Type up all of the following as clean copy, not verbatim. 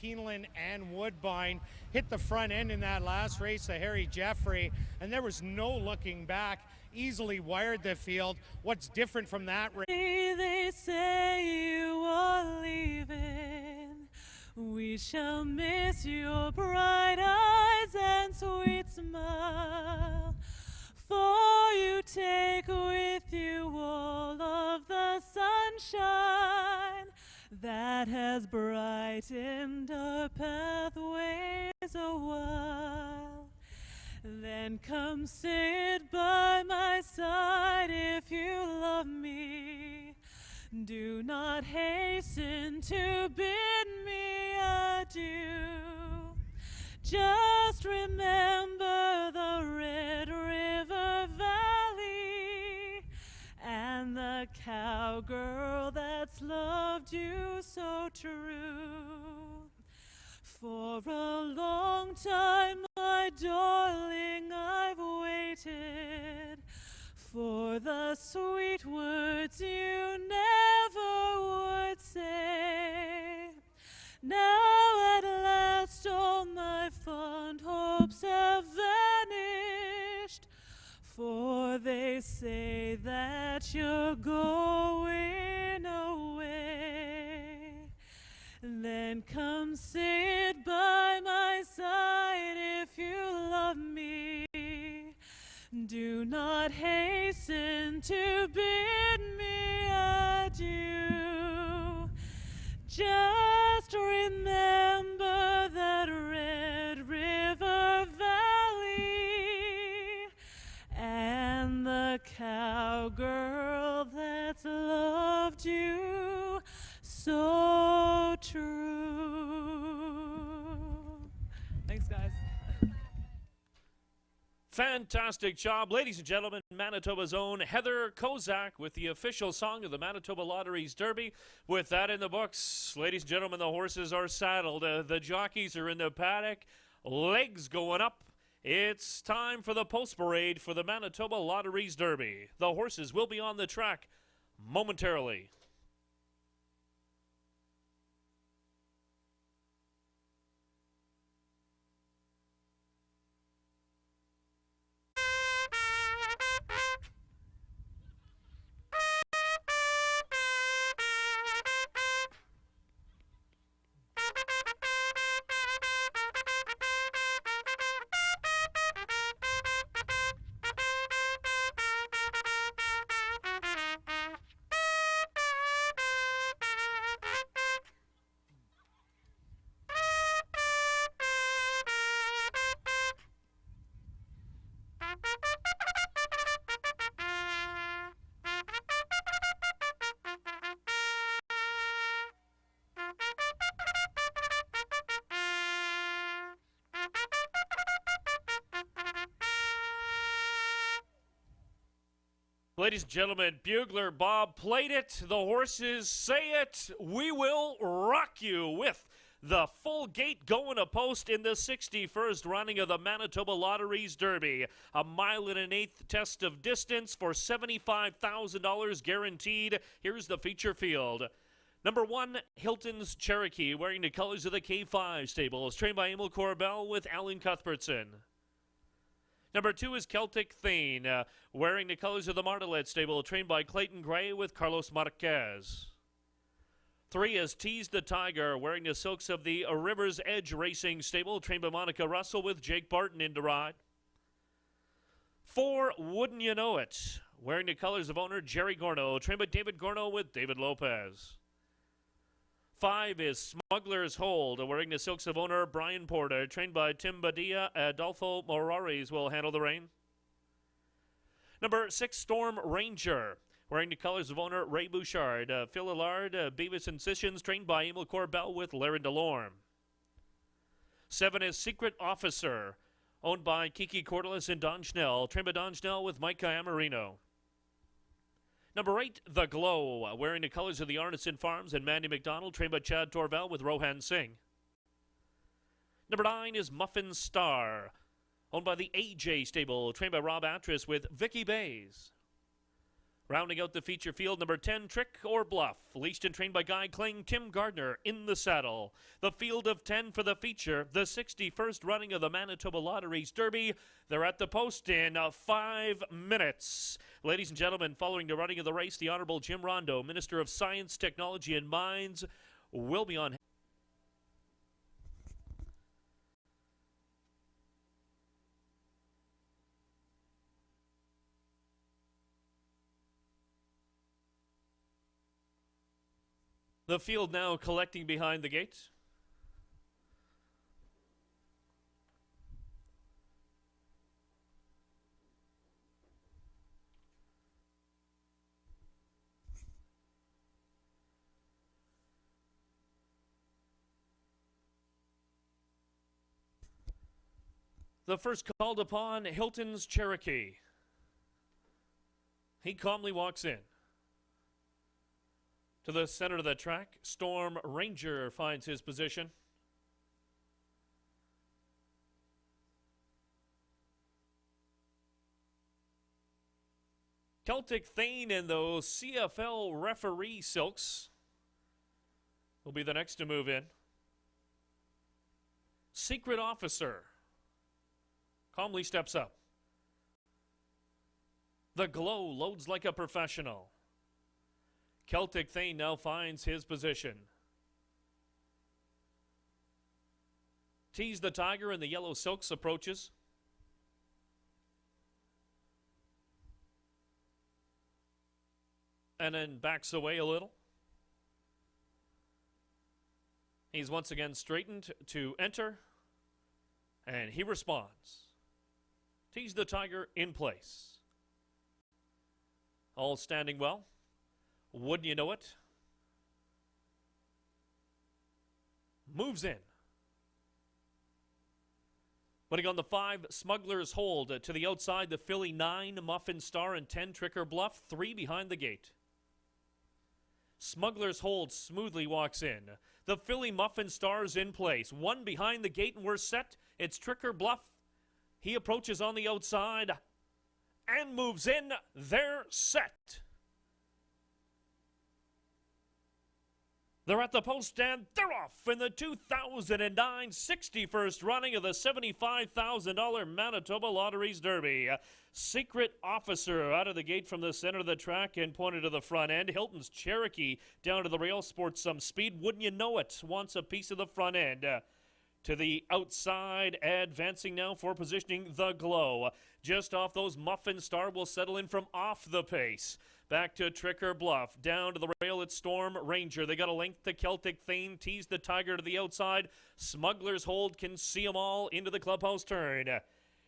Keeneland and Woodbine. Hit the front end in that last race, the Harry Jeffrey, and there was no looking back. Easily wired the field. What's different from that race? They say you are leaving. We shall miss your bright eyes and sweet smile. For you take with you all of the sunshine that has brightened our pathways a while. Then come sit by my side if you love me. Do not hasten to bid me adieu. Just remember the Red River Valley and the cowgirl that's loved you so true. For a long time, my darling, I've waited for the sweet words you never would say. Now at last all my fond hopes have vanished, for they say that you're going away. Then come sit by my side if you love me. Do not hasten to bid me adieu. Just remember that Red River Valley and the cowgirl that's loved you so true. Thanks, guys. Fantastic job, ladies and gentlemen. Manitoba's own Heather Kozak with the official song of the Manitoba Lotteries Derby. With that in the books, ladies and gentlemen, the horses are saddled. The jockeys are in the paddock. Legs going up. It's time for the post parade for the Manitoba Lotteries Derby. The horses will be on the track momentarily. Ladies and gentlemen, Bugler Bob played it. The horses say it. We will rock you with the full gate going a post in the 61st running of the Manitoba Lotteries Derby. A 1.125 test of distance for $75,000 guaranteed. Here's the feature field. Number 1, Hilton's Cherokee, wearing the colors of the K5 stables, trained by Emil Corbell with Alan Cuthbertson. Number 2 is Celtic Thane, wearing the colors of the Martelet stable, trained by Clayton Gray with Carlos Marquez. 3 is Tease the Tiger, wearing the silks of the River's Edge Racing stable, trained by Monica Russell with Jake Barton in the ride. 4, Wouldn't You Know It, wearing the colors of owner Jerry Gorno, trained by David Gorno with David Lopez. 5 is Smuggler's Hold, wearing the silks of owner Brian Porter, trained by Tim Badia. Adolfo Morares will handle the rein. Number 6, Storm Ranger, wearing the colors of owner Ray Bouchard. Phil Allard, Beavis Incisions, trained by Emil Corbell with Larry DeLorme. 7 is Secret Officer, owned by Kiki Cordelis and Don Schnell, trained by Don Schnell with Micah Amarino. Number 8, The Glow, wearing the colors of the Arneson Farms and Mandy McDonald, trained by Chad Torval with Rohan Singh. Number 9 is Muffin Star, owned by the AJ Stable, trained by Rob Atras with Vicky Bays. Rounding out the feature field, number 10, Trick or Bluff. Leashed and trained by Guy Kling, Tim Gardner in the saddle. The field of 10 for the feature, the 61st running of the Manitoba Lotteries Derby. They're at the post in 5 minutes. Ladies and gentlemen, following the running of the race, the Honorable Jim Rondo, Minister of Science, Technology and Mines, will be on. The field now collecting behind the gate. The first called upon, Hilton's Cherokee. He calmly walks in. To the center of the track, Storm Ranger finds his position. Celtic Thane and those CFL referee silks will be the next to move in. Secret Officer calmly steps up. The Glow loads like a professional. Celtic Thane now finds his position. Tease the Tiger and the Yellow Silks approaches. And then backs away a little. He's once again straightened to enter. And he responds. Tease the Tiger in place. All standing well. Wouldn't you know it? Moves in. Putting on the 5, Smuggler's Hold. To the outside, the filly 9, Muffin Star, and 10, Tricker Bluff. 3 behind the gate. Smuggler's Hold smoothly walks in. The filly Muffin Star's in place. 1 behind the gate, and we're set. It's Tricker Bluff. He approaches on the outside and moves in. They're set. They're at the post and they're off in the 2009 61st running of the $75,000 Manitoba Lotteries Derby. Secret Officer out of the gate from the center of the track and pointed to the front end. Hilton's Cherokee down to the rail, sports some speed. Wouldn't you know it? Wants a piece of the front end. To the outside, advancing now for positioning, the Glow. Just off those, Muffin Star will settle in from off the pace. Back to Tricker Bluff. Down to the rail, it's Storm Ranger. They got a length to Celtic Thane. Tease the Tiger to the outside. Smuggler's Hold can see them all into the clubhouse turn.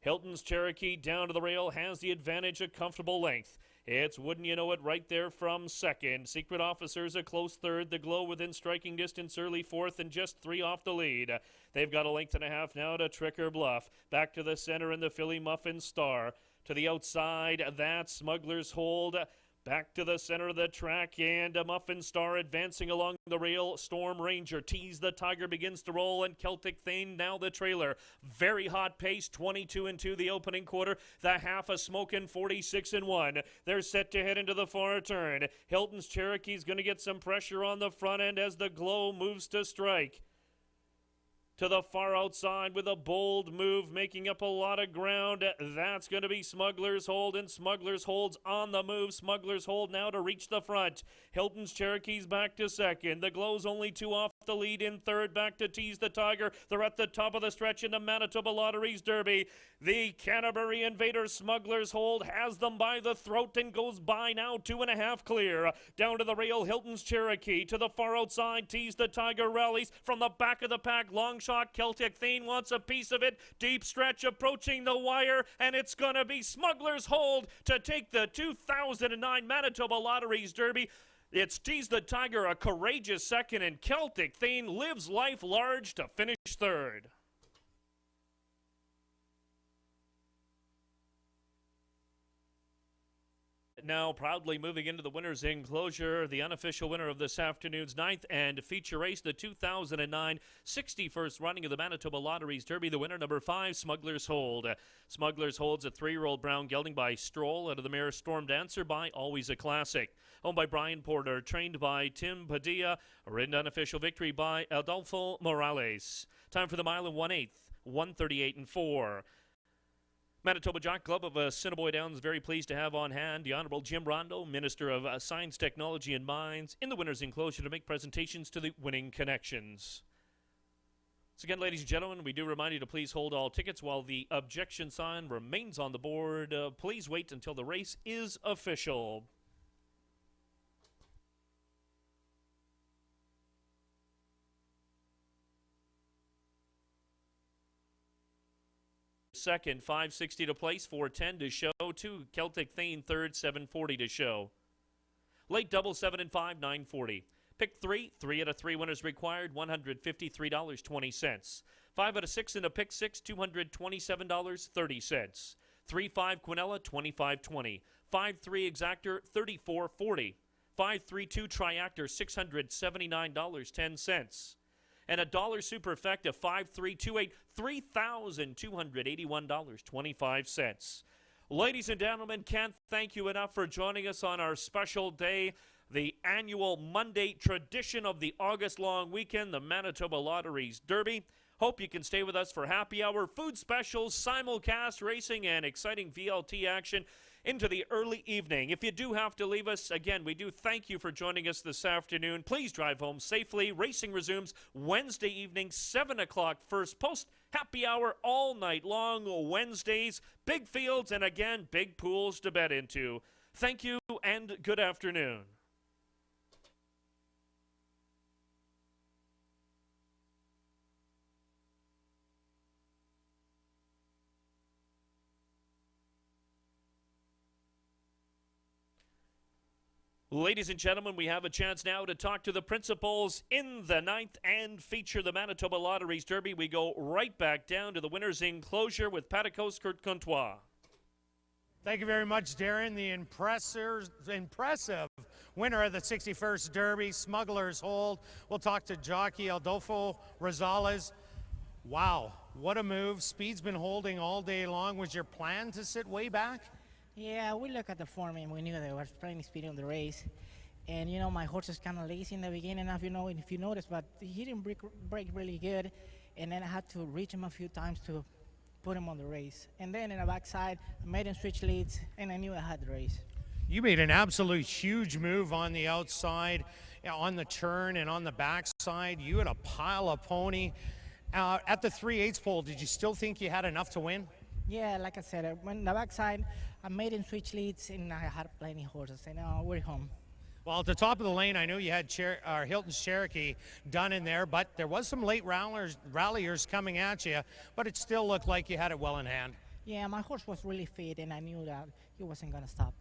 Hilton's Cherokee down to the rail has the advantage, a comfortable length. It's Wouldn't You Know It right there from second. Secret Officer's a close third. The Glow within striking distance early fourth and just 3 off the lead. They've got a length and a half now to Tricker Bluff. Back to the center and the filly Muffin Star. To the outside, that's Smuggler's Hold. Back to the center of the track, and a Muffin Star advancing along the rail. Storm Ranger, Tease the Tiger begins to roll, and Celtic Thane now the trailer. Very hot pace, 22-2 the opening quarter. The half a smoking 46-1. They're set to head into the far turn. Hilton's Cherokee's going to get some pressure on the front end as the Glow moves to strike. To the far outside with a bold move, making up a lot of ground. That's going to be Smuggler's Hold, and Smuggler's Hold's on the move. Smuggler's Hold now to reach the front. Hilton's Cherokee's back to second. The Glow's only 2 off the lead in third. Back to Tease the Tiger. They're at the top of the stretch in the Manitoba Lotteries Derby. The Canterbury Invader Smuggler's Hold has them by the throat and goes by now 2.5 clear. Down to the rail, Hilton's Cherokee. To the far outside, Tease the Tiger rallies from the back of the pack. Long shot, Celtic Thane wants a piece of it. Deep stretch approaching the wire, and it's going to be Smuggler's Hold to take the 2009 Manitoba Lotteries Derby. It's Tease the Tiger, a courageous second, and Celtic Thane lives life large to finish third. Now proudly moving into the winner's enclosure, the unofficial winner of this afternoon's ninth and feature race, the 2009 61st running of the Manitoba Lotteries Derby. The winner, number 5, Smuggler's Hold. Smuggler's Hold's a 3-year-old brown gelding by Stroll, out of the mare Storm Dancer by Always a Classic. Owned by Brian Porter, trained by Tim Padilla, ridden unofficial victory by Adolfo Morales. Time for the mile in 1/8, 1:38 and 4. Manitoba Jock Club of Assiniboia Downs very pleased to have on hand the Honorable Jim Rondo, Minister of Science, Technology and Mines, in the winner's enclosure to make presentations to the winning connections. So again, ladies and gentlemen, we do remind you to please hold all tickets while the objection sign remains on the board. Please wait until the race is official. Second, 560 to place, 410 to show. 2, Celtic Thane third, 740 to show. Late double 7 and 5, 940. Pick 3, 3 out of 3 winners required, $153.20. 5 out of 6 in a pick 6, $227.30. 3-5 Quinella, $25.20. 5-3 Exactor, $34.40. 5-3-2 Triactor, $679.10. And a dollar superfecta, 5328, $3,281.25. Ladies and gentlemen, can't thank you enough for joining us on our special day, the annual Monday tradition of the August long weekend, the Manitoba Lotteries Derby. Hope you can stay with us for happy hour, food specials, simulcast racing, and exciting VLT action into the early evening. If you do have to leave us, again, we do thank you for joining us this afternoon. Please drive home safely. Racing resumes Wednesday evening, 7 o'clock first post. Happy hour all night long, Wednesdays. Big fields and, again, big pools to bet into. Thank you and good afternoon. Ladies and gentlemen, we have a chance now to talk to the principals in the ninth and feature the Manitoba Lotteries Derby. We go right back down to the winner's enclosure with Paticos Kurt Comtois. Thank you very much, Darren. The impressive winner of the 61st Derby, Smuggler's Hold. We'll talk to jockey Adolfo Rosales. Wow, what a move. Speed's been holding all day long. Was your plan to sit way back? Yeah, we look at the form and we knew they were plenty speed on the race. And, you know, my horse is kind of lazy in the beginning, if you notice, but he didn't break really good. And then I had to reach him a few times to put him on the race. And then in the backside, I made him switch leads, and I knew I had the race. You made an absolute huge move on the outside, on the turn, and on the backside. You had a pile of pony. At the 3/8 pole, did you still think you had enough to win? Yeah, like I said, when the backside, I made him switch leads, and I had plenty of horses. And we're home. Well, at the top of the lane, I know you had Hilton's Cherokee done in there, but there was some late ralliers coming at you, but it still looked like you had it well in hand. Yeah, my horse was really fit, and I knew that he wasn't going to stop.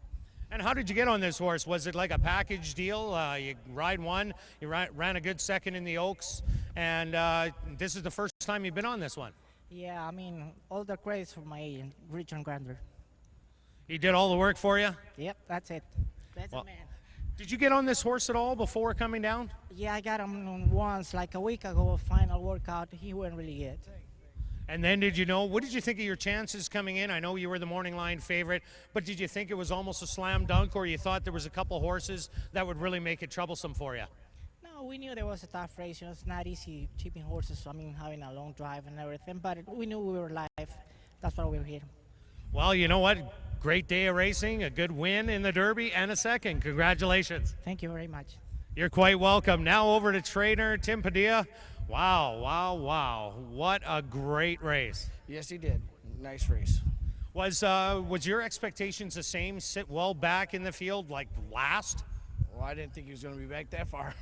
And how did you get on this horse? Was it like a package deal? You ride one, you ran a good second in the Oaks, and this is the first time you've been on this one. Yeah, I mean, all the credits for my agent, Richard Grander. He did all the work for you? Yep, that's it. That's well, the man. Did you get on this horse at all before coming down? Yeah, I got him once, like a week ago, a final workout. He went really good. And then what did you think of your chances coming in? I know you were the morning line favorite, but did you think it was almost a slam dunk, or you thought there was a couple horses that would really make it troublesome for you? No, we knew there was a tough race. It's not easy cheaping horses, having a long drive and everything, but we knew we were live. That's why we were here. Well, you know what? Great day of racing, a good win in the Derby, and a second. Congratulations. Thank you very much. You're quite welcome. Now over to trainer Tim Padilla. Wow. What a great race. Yes, he did. Nice race. Was your expectations the same? Sit well back in the field, like last? Well, I didn't think he was going to be back that far.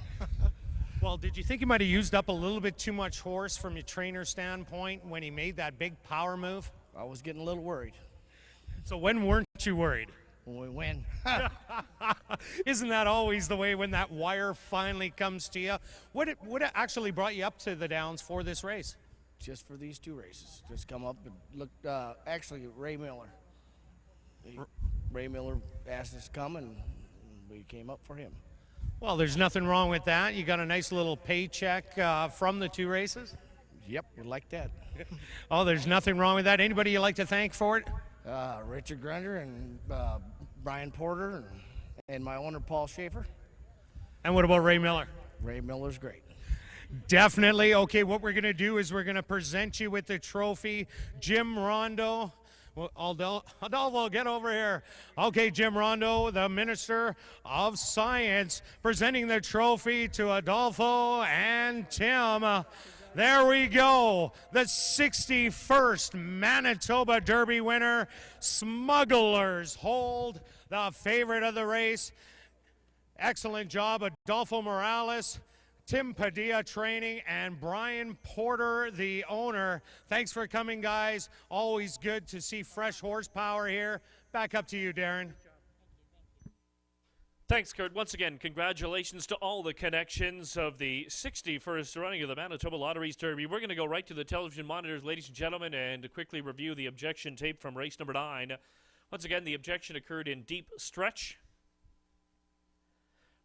Well, did you think he might have used up a little bit too much horse from your trainer standpoint when he made that big power move? I was getting a little worried. So when weren't you worried? When we win. Isn't that always the way when that wire finally comes to you? What actually brought you up to the Downs for this race? Just for these two races. Just come up and looked, actually, Ray Miller. Ray Miller asked us to come, and we came up for him. Well, there's nothing wrong with that. You got a nice little paycheck from the 2 races. Yep, we like that. Oh, there's nothing wrong with that. Anybody you like to thank for it? Richard Grunder and Brian Porter and my owner, Paul Schaefer. And what about Ray Miller? Ray Miller's great. Definitely. Okay, what we're going to do is we're going to present you with the trophy. Jim Rondo. Well, Adolfo, get over here. Okay, Jim Rondo, the Minister of Science, presenting the trophy to Adolfo and Tim. There we go. The 61st Manitoba Derby winner, Smugglers Hold, the favorite of the race. Excellent job, Adolfo Morales, Tim Padilla training, and Brian Porter, the owner. Thanks for coming, guys. Always good to see fresh horsepower here. Back up to you, Darren. Thanks, Kurt. Once again, congratulations to all the connections of the 61st running of the Manitoba Lotteries Derby. We're going to go right to the television monitors, ladies and gentlemen, and quickly review the objection tape from race number 9. Once again, the objection occurred in deep stretch.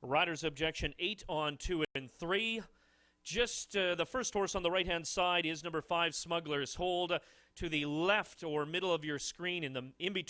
Riders objection 8 on 2 and 3. Just the first horse on the right-hand side is number 5, Smugglers Hold. To the left or middle of your screen in between